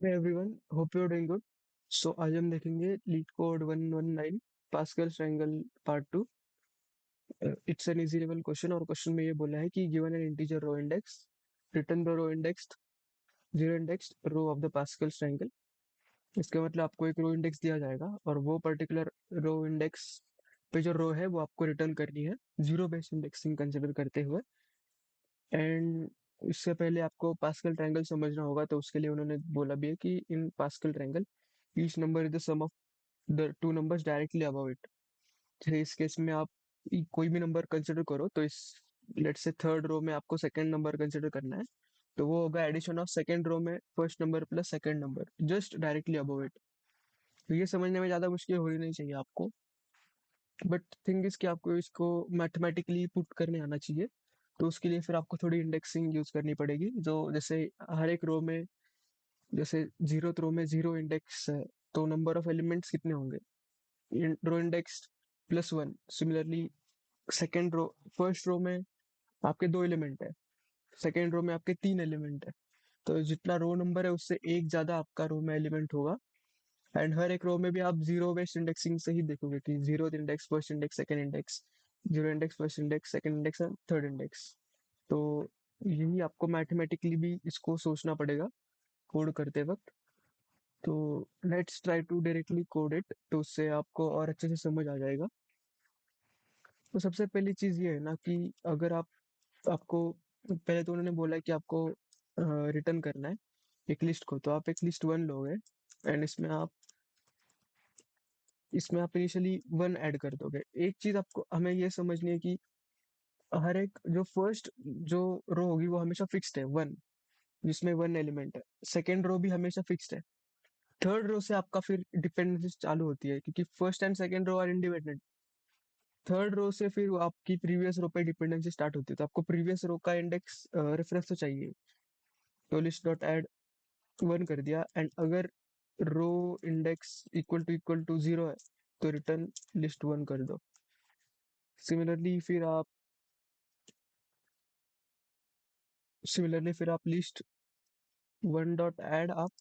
Hey everyone, hope you're doing good. So आज हम देखेंगे LeetCode 119 Pascal triangle part 2। It's an easy level question और question में ये बोला है कि given an integer row index return the row index zero index row of the Pascal triangle. इसका मतलब आपको एक रो इंडेक्स दिया जाएगा और वो पर्टिकुलर रो इंडेक्स पे जो रो है वो आपको रिटर्न करनी है जीरो बेस्ड इंडेक्सिंग कंसिडर करते हुए। एंड इससे पहले आपको पास्कल ट्रायंगल समझना होगा, तो उसके लिए उन्होंने बोला भी है कि in Pascal triangle each number is the sum of the two numbers directly above it. जैसे इस केस में आप कोई भी नंबर कंसिडर करो, तो इस लेट्स से थर्ड रो में आपको सेकंड नंबर कंसिडर करना है, तो वो होगा एडिशन ऑफ सेकंड रो में first number plus second number just directly above it. तो ये समझने में ज्यादा मुश्किल होनी नहीं चाहिए आपको, बट थिंग इज कि आपको इसको मैथमेटिकली पुट करने आना चाहिए। तो उसके लिए फिर आपको थोड़ी इंडेक्सिंग यूज करनी पड़ेगी, जो जैसे हर एक रो में, जैसे जीरो रो में जीरो इंडेक्स है, तो नंबर ऑफ एलिमेंट्स कितने होंगे, row index plus one. Similarly second row, first row में आपके दो एलिमेंट है, सेकेंड रो में आपके तीन एलिमेंट है, तो जितना रो नंबर है उससे एक ज्यादा आपका रो में एलिमेंट होगा। एंड हर एक रो में भी आप जीरो बेस्ड इंडेक्सिंग से ही देखोगे कि zero index, first index, second index, zero index, first index, second index and third index. तो यही आपको मैथमेटिकली भी इसको सोचना पड़ेगा कोड करते वक्त। तो let's try to directly code it, तो उससे आपको और अच्छे से समझ आ जाएगा। तो सबसे पहली चीज ये है ना कि अगर आपको पहले तो उन्होंने बोला है कि आपको रिटर्न करना है एक लिस्ट को, तो आप एक लिस्ट वन लोगे एंड इसमें आप इनिशियली वन ऐड कर दोगे। एक चीज आपको हमें ये समझनी है कि हर एक जो फर्स्ट जो रो होगी वो हमेशा फिक्स्ड है वन, जिसमें वन एलिमेंट है। सेकेंड रो भी हमेशा फिक्स्ड है। थर्ड रो से आपका फिर डिपेंडेंसी चालू होती है, क्योंकि first and second row are independent. Third row से फिर आपकी प्रीवियस रो पे डिपेंडेंसी स्टार्ट होती है, तो आपको प्रीवियस रो का इंडेक्स रेफरेंस तो चाहिए। तो लिस्ट डॉट ऐड वन कर दिया, एंड अगर row index equal to zero है तो रिटर्न लिस्ट वन कर दो। सिमिलरली फिर आप सिमिलरली फिर आप लिस्ट वन डॉट ऐड आप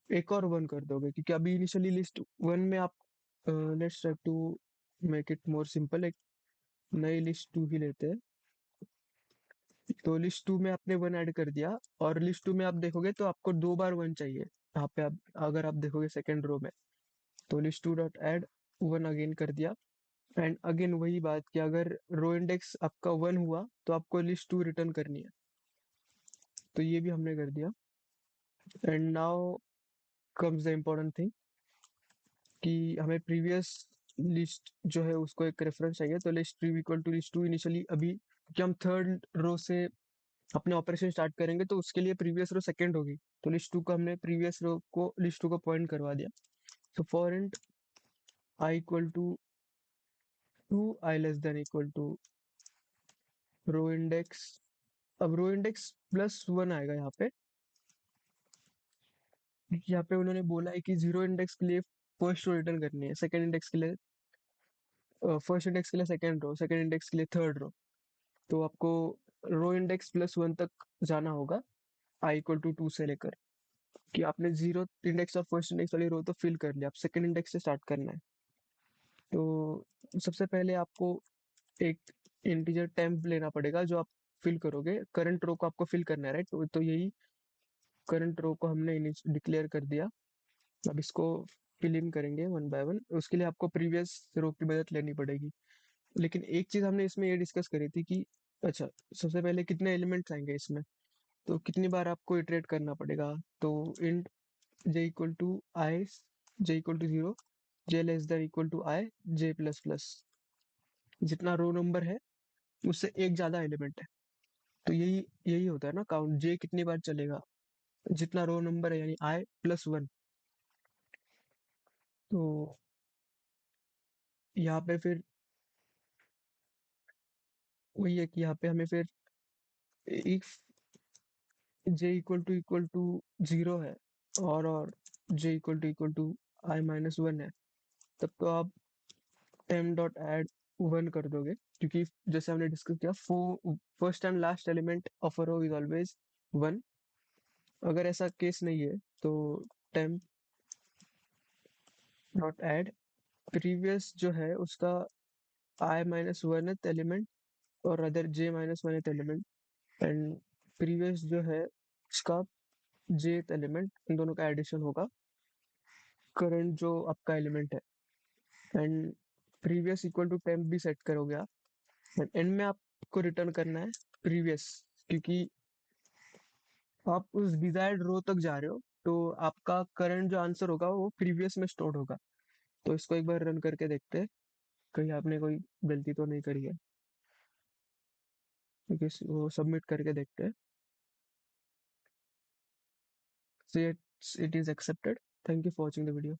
एक और वन कर दोगे, क्योंकि अभी इनिशियली लिस्ट वन में आप let's try to make it more simple, एक नई लिस्ट टू ही लेते हैं। तो लिस्ट टू में आपने वन ऐड कर दिया, और लिस्ट टू में आप देखोगे तो आपको दो बार वन चाहिए यहाँ पे। आप अगर आप देखोगे सेकंड रो में, तो list to dot add one again कर दिया। एंड अगेन वही बात कि अगर रो इंडेक्स आपका वन हुआ तो आपको लिस्ट टू रिटर्न करनी है, तो ये भी हमने कर दिया। And now comes the important thing कि हमें प्रीवियस लिस्ट जो है उसको एक रेफरेंस चाहिए। तो list two equal to list two initially, अभी क्योंकि हम थर्ड रो से अपने ऑपरेशन स्टार्ट करेंगे तो उसके लिए प्रीवियस रो सेकंड होगी, तो लिस्ट टू को हमने प्रीवियस रो को लिस्ट टू को पॉइंट करवा दिया। तो for int i equal to two, i less than equal to row index. अब रो इंडेक्स प्लस वन आएगा यहाँ पे। यहाँ पे उन्होंने बोला है कि जीरो इंडेक्स के लिए फर्स्ट रो रिटर्न करनी है, सेकंड इंडेक्स के लिए फर्स्ट इंडेक्स के लिए सेकंड रो, सेकंड इंडेक्स के लिए थर्ड रो। तो आपको रो इंडेक्स प्लस वन तक जाना होगा आई इक्वल टू टू से लेकर, कि आपने जीरो इंडेक्स और फर्स्ट इंडेक्स वाली रो तो फिल कर लिया, आप सेकंड इंडेक्स से स्टार्ट करना है। तो सबसे पहले आपको एक इंटीजर टेम्प लेना पड़ेगा जो आप फिल करोगे, करंट रो को आपको फिल करना है, राइट। तो यही करंट रो को हमने डिक्लेयर कर दिया। अब इसको फिल इन करेंगे वन बाय वन, उसके लिए आपको प्रीवियस रो की मदद लेनी पड़ेगी। लेकिन एक चीज हमने इसमें ये डिस्कस करी थी कि अच्छा, सबसे पहले कितने एलिमेंट्स आएंगे इसमें, तो कितनी बार आपको इटरेट करना पड़ेगा। तो int j equal to i, j equal to zero, j less than equal to i, j plus plus, जितना रो नंबर है उससे एक ज्यादा एलिमेंट है। तो यही यही होता है ना काउंट, जे कितनी बार चलेगा, जितना रो नंबर है यानी आई प्लस वन। तो यहाँ पे फिर वही है कि यहाँ पे हमें फिर if J equal to zero है और J equal to I minus one है, तब तो आप टेम डॉट ऐड वन कर दोगे, क्योंकि जैसे हमने डिस्कस किया first and last element of a row is always one. अगर ऐसा केस नहीं है तो temp डॉट ऐड प्रीवियस जो है उसका I माइनस वन एलिमेंट और other j minus one element, and previous जो है उसका jth एलिमेंट, इन दोनों का एडिशन होगा करंट जो आपका एलिमेंट है। And previous equal to temp भी सेट करोगे आप, एंड एंड में आपको रिटर्न करना है प्रीवियस, क्योंकि आप उस डिजायर्ड रो तक जा रहे हो, तो आपका करंट जो आंसर होगा वो प्रीवियस में स्टोर होगा। तो इसको एक बार रन करके देखते हैं, कहीं आपने कोई गलती तो नहीं करी है, क्योंकि वो सबमिट करके देखते हैं। So it is accepted. Thank you for watching the video.